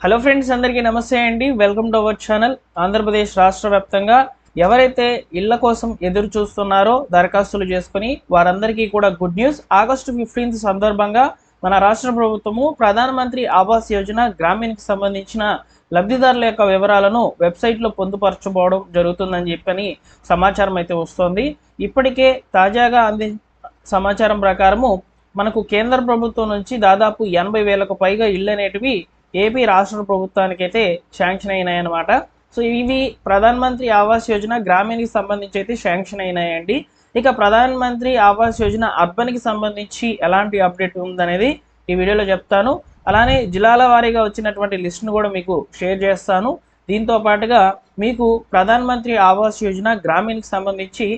Hello friends, అందరికీ నమస్తే అండి. Welcome to our channel. Andhra Pradesh రాష్ట్ర వ్యాప్తంగా ఎవరైతే ఇళ్ల కోసం ఎదురు చూస్తున్నారో దరఖాస్తులు చేసుకుని వారందరికీ కూడా గుడ్ న్యూస్. ఆగస్టు 15th సందర్భంగా మన రాష్ట్ర ప్రభుత్వము ప్రధానమంత్రి ఆవాస్ యోజన గ్రామీణకి సంబంధించిన లబ్ధిదారుల యొక్క వివరాలను వెబ్సైట్లో పొందుపరచబోవడం జరుగుతుందని చెప్పని సమాచారం అయితే వస్తోంది. ఇప్పటికే తాజాగా సమాచారం ప్రకారము మనకు కేంద్ర ప్రభుత్వం నుంచి దాదాపు 80,000కు పైగా ఇళ్ళు అనేటివి ఏపీ రాష్ట్ర ప్రభుత్వానికి అయితే శాంక్షన్ అయినాయన్నమాట. సో ఇవి ప్రధానమంత్రి ఆవాస్ యోజన గ్రామీణకి సంబంధించి అయితే శాంక్షన్ అయినాయండి. ఇక ప్రధానమంత్రి ఆవాస్ యోజన అర్బన్కి సంబంధించి ఎలాంటి అప్డేట్ ఉందనేది ఈ వీడియోలో చెప్తాను. అలానే జిల్లాల వారీగా వచ్చినటువంటి లిస్ట్ను కూడా మీకు షేర్ చేస్తాను. దీంతో పాటుగా మీకు ప్రధానమంత్రి ఆవాస్ యోజన గ్రామీణకి సంబంధించి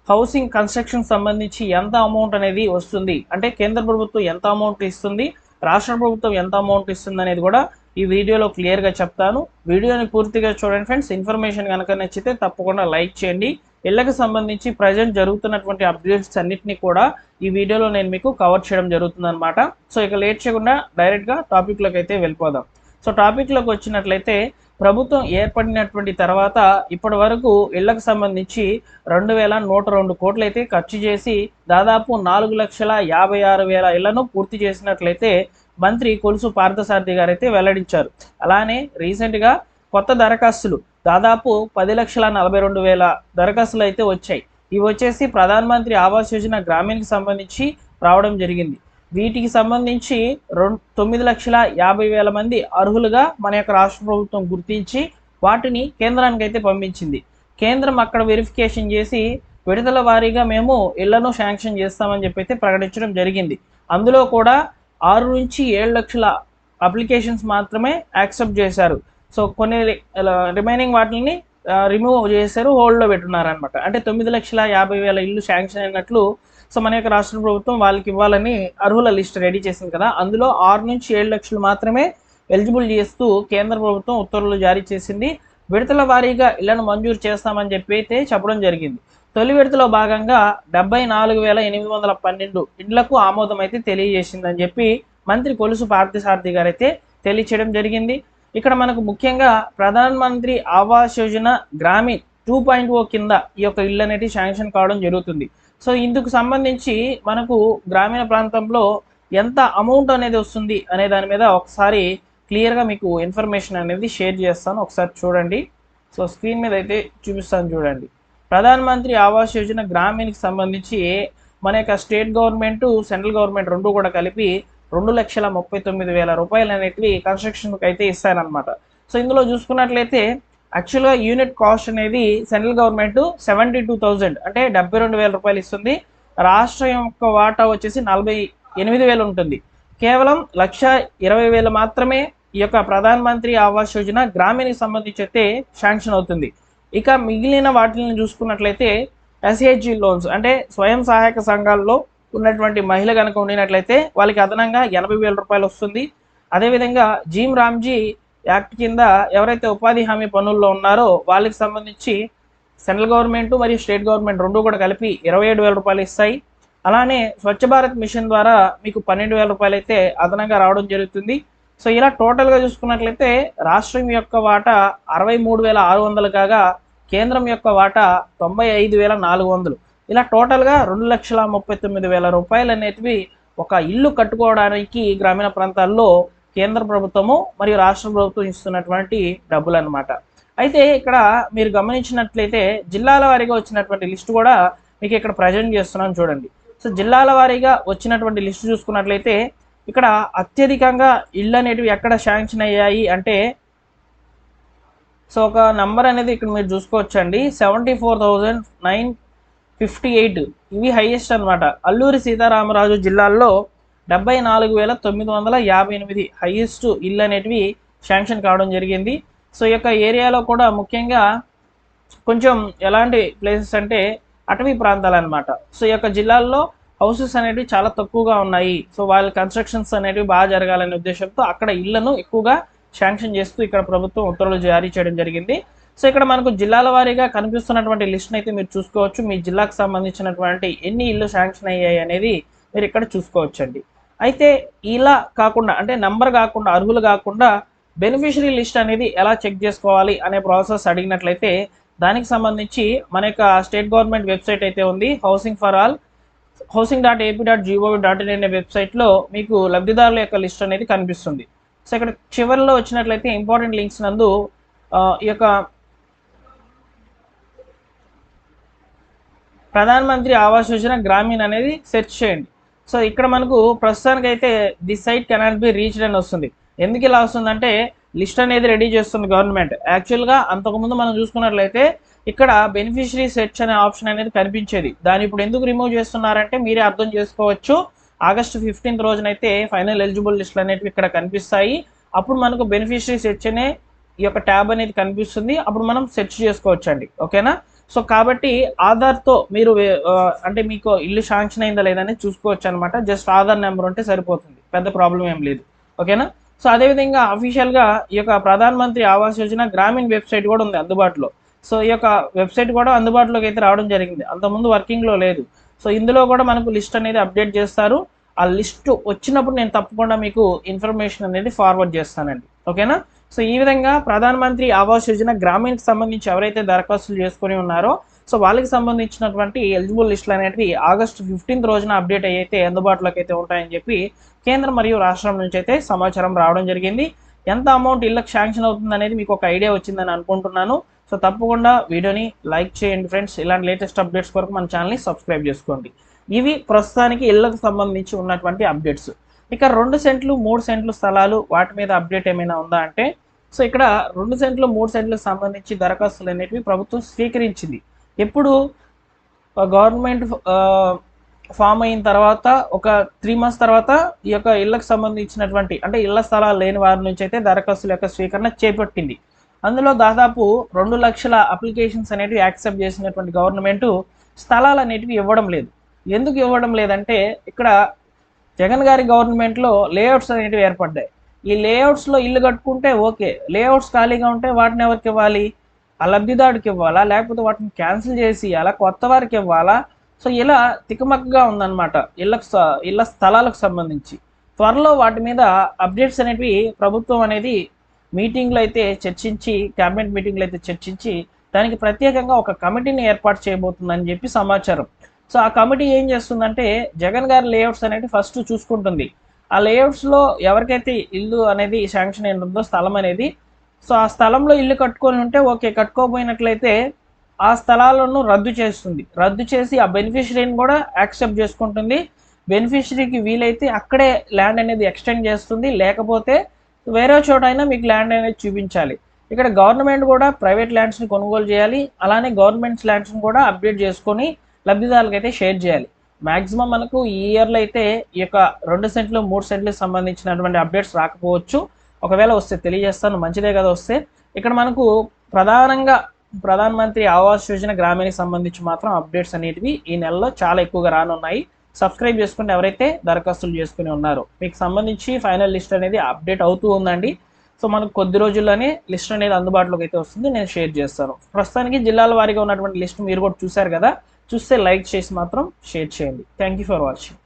హౌసింగ్ కన్స్ట్రక్షన్ సంబంధించి ఎంత అమౌంట్ అనేది వస్తుంది, అంటే కేంద్ర ప్రభుత్వం ఎంత అమౌంట్ ఇస్తుంది, రాష్ట్ర ప్రభుత్వం ఎంత అమౌంట్ ఇస్తుంది అనేది కూడా ఈ వీడియోలో క్లియర్గా చెప్తాను. వీడియోని పూర్తిగా చూడండి ఫ్రెండ్స్. ఇన్ఫర్మేషన్ కనుక నచ్చితే తప్పకుండా లైక్ చేయండి. ఇళ్ళకి సంబంధించి ప్రజెంట్ జరుగుతున్నటువంటి అప్డేట్స్ అన్నింటినీ కూడా ఈ వీడియోలో నేను మీకు కవర్ చేయడం జరుగుతుంది అనమాట. సో ఇక లేట్ చేయకుండా డైరెక్ట్గా టాపిక్లోకి అయితే వెళ్ళిపోదాం. సో టాపిక్లోకి వచ్చినట్లయితే ప్రభుత్వం ఏర్పడినటువంటి తర్వాత ఇప్పటి వరకు ఇళ్లకు సంబంధించి 2,102 కోట్లు అయితే ఖర్చు చేసి దాదాపు 4,56,000 ఇళ్లను పూర్తి చేసినట్లయితే మంత్రి కొలుసు పార్థసారథి గారు అయితే వెల్లడించారు. అలానే రీసెంట్గా కొత్త దరఖాస్తులు దాదాపు 10,42,000 దరఖాస్తులు అయితే వచ్చాయి. ఇవి వచ్చేసి ప్రధానమంత్రి ఆవాస్ యోజన గ్రామీణకి సంబంధించి రావడం జరిగింది. వీటికి సంబంధించి 9,50,000 మంది అర్హులుగా మన యొక్క రాష్ట్ర ప్రభుత్వం గుర్తించి వాటిని కేంద్రానికి అయితే పంపించింది. కేంద్రం అక్కడ వెరిఫికేషన్ చేసి విడతల వారీగా మేము ఇళ్లను శాంక్షన్ చేస్తామని చెప్పి అయితే ప్రకటించడం జరిగింది. అందులో కూడా 6 నుంచి 7 లక్షల అప్లికేషన్స్ మాత్రమే యాక్సెప్ట్ చేశారు. సో కొన్ని రిమైనింగ్ వాటిని రిమూవ్ చేశారు, హోల్డ్లో పెట్టున్నారనమాట. అంటే 9,50,000 ఇల్లు శాంక్షన్ అయినట్లు సో మన యొక్క రాష్ట్ర ప్రభుత్వం వాళ్ళకి ఇవ్వాలని అర్హుల లిస్ట్ రెడీ చేసింది కదా. అందులో 6 నుంచి 7 లక్షలు మాత్రమే ఎలిజిబుల్ చేస్తూ కేంద్ర ప్రభుత్వం ఉత్తర్వులు జారీ చేసింది. విడతల వారీగా ఇళ్లను మంజూరు చేస్తామని చెప్పి అయితే చెప్పడం జరిగింది. తొలి విడతలో భాగంగా 74,812 ఇండ్లకు ఆమోదం అయితే తెలియజేసిందని చెప్పి మంత్రి కొలుసు పార్థసారథి గారు అయితే తెలియచేయడం జరిగింది. ఇక్కడ మనకు ముఖ్యంగా ప్రధానమంత్రి ఆవాస్ యోజన గ్రామీణ్ 2.0 కింద ఈ యొక్క ఇళ్ళు అనేది శాంక్షన్ కావడం జరుగుతుంది. సో ఇందుకు సంబంధించి మనకు గ్రామీణ ప్రాంతంలో ఎంత అమౌంట్ అనేది వస్తుంది అనే దాని మీద ఒకసారి క్లియర్గా మీకు ఇన్ఫర్మేషన్ అనేది షేర్ చేస్తాను. ఒకసారి చూడండి. సో స్క్రీన్ మీద అయితే చూపిస్తాను చూడండి. ప్రధానమంత్రి ఆవాస్ యోజన గ్రామీణకి సంబంధించి మన యొక్క స్టేట్ గవర్నమెంట్ సెంట్రల్ గవర్నమెంట్ రెండు కూడా కలిపి 2,39,000 రూపాయలు అనేటివి కన్స్ట్రక్షన్కి అయితే ఇస్తారనమాట. సో ఇందులో చూసుకున్నట్లయితే యాక్చువల్గా యూనిట్ కాస్ట్ అనేది సెంట్రల్ గవర్నమెంట్ 72,000 అంటే 72,000 రూపాయలు ఇస్తుంది. రాష్ట్రం యొక్క వాటా వచ్చేసి 48,000 ఉంటుంది. కేవలం 1,20,000 మాత్రమే ఈ యొక్క ప్రధానమంత్రి ఆవాస్ యోజన గ్రామీణకి సంబంధించి అయితే శాంక్షన్ అవుతుంది. ఇక మిగిలిన వాటిని చూసుకున్నట్లయితే ఎస్హెచ్జి లోన్స్ అంటే స్వయం సహాయక సంఘాల్లో ఉన్నటువంటి మహిళ కనుక ఉండినట్లయితే వాళ్ళకి అదనంగా 80,000 రూపాయలు వస్తుంది. అదేవిధంగా జీమ్ రామ్జీ యాక్ట్ కింద ఎవరైతే ఉపాధి హామీ పనుల్లో ఉన్నారో వాళ్ళకి సంబంధించి సెంట్రల్ గవర్నమెంట్ మరియు స్టేట్ గవర్నమెంట్ రెండు కూడా కలిపి 27,000 రూపాయలు ఇస్తాయి. అలానే స్వచ్ఛ భారత్ మిషన్ ద్వారా మీకు 12,000 రూపాయలు అయితే అదనంగా రావడం జరుగుతుంది. సో ఇలా టోటల్గా చూసుకున్నట్లయితే రాష్ట్రం యొక్క వాటా 63,600 కాగా కేంద్రం యొక్క వాటా 95,400. ఇలా టోటల్గా 2,39,000 రూపాయలు అనేటివి ఒక ఇల్లు కట్టుకోవడానికి గ్రామీణ ప్రాంతాల్లో కేంద్ర ప్రభుత్వము మరియు రాష్ట్ర ప్రభుత్వం ఇస్తున్నటువంటి డబ్బులు అనమాట. అయితే ఇక్కడ మీరు గమనించినట్లయితే జిల్లాల వారీగా వచ్చినటువంటి లిస్ట్ కూడా మీకు ఇక్కడ ప్రజెంట్ చేస్తున్నాను చూడండి. సో జిల్లాల వారీగా వచ్చినటువంటి లిస్ట్ చూసుకున్నట్లయితే ఇక్కడ అత్యధికంగా ఇళ్ళు అనేటివి ఎక్కడ శాంక్షన్ అయ్యాయి అంటే సో ఒక నంబర్ అనేది ఇక్కడ మీరు చూసుకోవచ్చండి. 74,958 ఇవి హైయెస్ట్ అనమాట. అల్లూరి సీతారామరాజు జిల్లాల్లో 74,958 హైయెస్ట్ ఇళ్ళు అనేటివి శాంక్షన్ కావడం జరిగింది. సో ఈ యొక్క ఏరియాలో కూడా ముఖ్యంగా కొంచెం ఎలాంటి ప్లేసెస్ అంటే అటవీ ప్రాంతాలు అనమాట. సో ఈ యొక్క జిల్లాల్లో హౌసెస్ అనేటివి చాలా తక్కువగా ఉన్నాయి. సో వాళ్ళ కన్స్ట్రక్షన్స్ అనేటివి బాగా జరగాలనే ఉద్దేశంతో అక్కడ ఇళ్లను ఎక్కువగా శాంక్షన్ చేస్తూ ఇక్కడ ప్రభుత్వం ఉత్తర్వులు జారీ చేయడం జరిగింది. సో ఇక్కడ మనకు జిల్లాల వారీగా కనిపిస్తున్నటువంటి లిస్ట్ని అయితే మీరు చూసుకోవచ్చు. మీ జిల్లాకు సంబంధించినటువంటి ఎన్ని ఇళ్ళు శాంక్షన్ అయ్యాయి అనేది మీరు ఇక్కడ చూసుకోవచ్చండి. అయితే ఇలా కాకుండా అంటే నంబర్ కాకుండా అర్హులు కాకుండా బెనిఫిషరీ లిస్ట్ అనేది ఎలా చెక్ చేసుకోవాలి అనే ప్రాసెస్ అడిగినట్లయితే దానికి సంబంధించి మన యొక్క స్టేట్ గవర్నమెంట్ వెబ్సైట్ అయితే ఉంది, housing.ap.gov.in అనే వెబ్సైట్లో మీకు లబ్ధిదారుల యొక్క లిస్ట్ అనేది కనిపిస్తుంది. సో ఇక్కడ చివరిలో వచ్చినట్లయితే ఇంపార్టెంట్ లింక్స్ నందు ఈ యొక్క ప్రధాన్ మంత్రి ఆవాస్ యోజన గ్రామీణ్ అనేది సెర్చ్ చేయండి. సో ఇక్కడ మనకు ప్రస్తుతానికి అయితే the site cannot be reached అని వస్తుంది. ఎందుకు ఇలా వస్తుందంటే లిస్ట్ అనేది రెడీ చేస్తుంది గవర్నమెంట్. యాక్చువల్గా అంతకుముందు మనం చూసుకున్నట్లయితే ఇక్కడ బెనిఫిషరీ సెర్చ్ అనే ఆప్షన్ అనేది కనిపించేది. దాన్ని ఇప్పుడు ఎందుకు రిమూవ్ చేస్తున్నారంటే మీరే అర్థం చేసుకోవచ్చు. ఆగస్టు 15 రోజునైతే ఫైనల్ ఎలిజిబుల్ లిస్టులు అనేవి ఇక్కడ కనిపిస్తాయి. అప్పుడు మనకు బెనిఫిషరీ సెర్చ్ అనే ఈ యొక్క ట్యాబ్ అనేది కనిపిస్తుంది. అప్పుడు మనం సెర్చ్ చేసుకోవచ్చు అండి. ఓకేనా? సో కాబట్టి ఆధార్తో మీరు అంటే మీకు ఇల్లు శాంక్షన్ అయిందా లేదని చూసుకోవచ్చు అనమాట. జస్ట్ ఆధార్ నెంబర్ ఉంటే సరిపోతుంది, పెద్ద ప్రాబ్లం ఏం లేదు. ఓకేనా? సో అదేవిధంగా అఫీషియల్గా ఈ యొక్క ప్రధాన్ మంత్రి ఆవాస్ యోజన గ్రామీణ్ వెబ్సైట్ కూడా ఉంది అందుబాటులో. సో ఈ యొక్క వెబ్సైట్ కూడా అందుబాటులోకి అయితే రావడం జరిగింది, అంతకుముందు వర్కింగ్లో లేదు. సో ఇందులో కూడా మనకు లిస్ట్ అనేది అప్డేట్ చేస్తారు. ఆ లిస్ట్ వచ్చినప్పుడు నేను తప్పకుండా మీకు ఇన్ఫర్మేషన్ అనేది ఫార్వర్డ్ చేస్తానండి. ఓకేనా? సో ఈ విధంగా ప్రధాన్ మంత్రి ఆవాస్ యోజన గ్రామీణ్కి సంబంధించి ఎవరైతే దరఖాస్తులు చేసుకుని ఉన్నారో సో వాళ్ళకి సంబంధించినటువంటి ఎలిజిబుల్ లిస్టులు అనేవి ఆగస్టు 15 రోజున అప్డేట్ అయితే అందుబాటులోకి అయితే ఉంటాయని చెప్పి కేంద్రం మరియు రాష్ట్రం నుంచి అయితే సమాచారం రావడం జరిగింది. ఎంత అమౌంట్ ఇళ్ళకి శాంక్షన్ అవుతుంది అనేది మీకు ఒక ఐడియా వచ్చిందని అనుకుంటున్నాను. సో తప్పకుండా వీడియోని లైక్ చేయండి ఫ్రెండ్స్. ఇలాంటి లేటెస్ట్ అప్డేట్స్ కొరకు మన ఛానల్ని సబ్స్క్రైబ్ చేసుకోండి. ఇవి ప్రస్తుతానికి ఇళ్ళకు సంబంధించి ఉన్నటువంటి అప్డేట్స్. ఇక 2 సెంట్లు 3 సెంట్లు స్థలాలు వాటి మీద అప్డేట్ ఏమైనా ఉందా అంటే సో ఇక్కడ 2 సెంట్లు 3 సెంట్లకు సంబంధించి దరఖాస్తులు అనేవి ప్రభుత్వం స్వీకరించింది. ఎప్పుడు గవర్నమెంట్ ఫామ్ అయిన తర్వాత ఒక 3 months తర్వాత ఈ యొక్క ఇళ్ళకు సంబంధించినటువంటి అంటే ఇళ్ల స్థలాలు లేని వారి నుంచి అయితే దరఖాస్తుల యొక్క స్వీకరణ చేపట్టింది. అందులో దాదాపు 2 లక్షల అప్లికేషన్స్ అనేవి యాక్సెప్ట్ చేసినటువంటి గవర్నమెంట్ స్థలాలు అనేటివి ఇవ్వడం లేదు. ఎందుకు ఇవ్వడం లేదంటే ఇక్కడ జగన్ గారి గవర్నమెంట్లో లేఅవుట్స్ అనేటివి ఏర్పడ్డాయి. ఈ లేఅవుట్స్లో ఇల్లు కట్టుకుంటే ఓకే, లేఅవుట్స్ ఖాళీగా ఉంటే వాటిని ఎవరికి ఇవ్వాలి? ఆ లబ్ధిదారుడికి ఇవ్వాలా, లేకపోతే వాటిని క్యాన్సిల్ చేసి ఇవ్వాలా, కొత్త వారికి ఇవ్వాలా? సో ఇలా తికమక్కగా ఉందన్నమాట ఇళ్ళ స్థలాలకు సంబంధించి. త్వరలో వాటి మీద అప్డేట్స్ అనేవి ప్రభుత్వం అనేది మీటింగ్లో అయితే చర్చించి, క్యాబినెట్ మీటింగ్లో అయితే చర్చించి దానికి ప్రత్యేకంగా ఒక కమిటీని ఏర్పాటు చేయబోతుందని చెప్పి సమాచారం. సో ఆ కమిటీ ఏం చేస్తుందంటే జగన్ గారి లేఅవుట్స్ అనేవి ఫస్ట్ చూసుకుంటుంది. ఆ లేఅవుట్స్లో ఎవరికైతే ఇల్లు అనేది శాంక్షన్ అయి ఉందో స్థలం అనేది, సో ఆ స్థలంలో ఇల్లు కట్టుకొని ఉంటే ఓకే, కట్టుకోపోయినట్లయితే ఆ స్థలాలను రద్దు చేస్తుంది. రద్దు చేసి ఆ బెనిఫిషరీని కూడా యాక్సెప్ట్ చేసుకుంటుంది. బెనిఫిషరీకి వీలైతే అక్కడే ల్యాండ్ అనేది ఎక్స్టెండ్ చేస్తుంది, లేకపోతే వేరే చోట అయినా మీకు ల్యాండ్ అనేది చూపించాలి. ఇక్కడ గవర్నమెంట్ కూడా ప్రైవేట్ ల్యాండ్స్ని కొనుగోలు చేయాలి, అలానే గవర్నమెంట్స్ ల్యాండ్స్ని కూడా అప్డేట్ చేసుకొని లబ్ధిదారులకు అయితే షేర్ చేయాలి. మ్యాక్సిమం మనకు ఈ ఇయర్లో అయితే ఈ యొక్క 2 సెంట్లు 3 సెంట్లకు సంబంధించినటువంటి అప్డేట్స్ రాకపోవచ్చు. ఒకవేళ వస్తే తెలియజేస్తాను, మంచిదే కదా వస్తే. ఇక్కడ మనకు ప్రధానంగా ప్రధాన్ మంత్రి ఆవాస్ యోజన గ్రామీణకి సంబంధించి మాత్రం అప్డేట్స్ అనేటివి ఈ నెలలో చాలా ఎక్కువగా రానున్నాయి. సబ్స్క్రైబ్ చేసుకుంటే ఎవరైతే దరఖాస్తులు చేసుకుని ఉన్నారో మీకు సంబంధించి ఫైనల్ లిస్ట్ అనేది అప్డేట్ అవుతూ ఉందండి. సో మనకు కొద్ది రోజుల్లోనే లిస్ట్ అనేది అందుబాటులోకి అయితే వస్తుంది, నేను షేర్ చేస్తాను. ప్రస్తుతానికి జిల్లాల వారీగా ఉన్నటువంటి లిస్ట్ మీరు కూడా చూశారు కదా, చూస్తే లైక్ చేసి మాత్రం షేర్ చేయండి. Thank you for watching.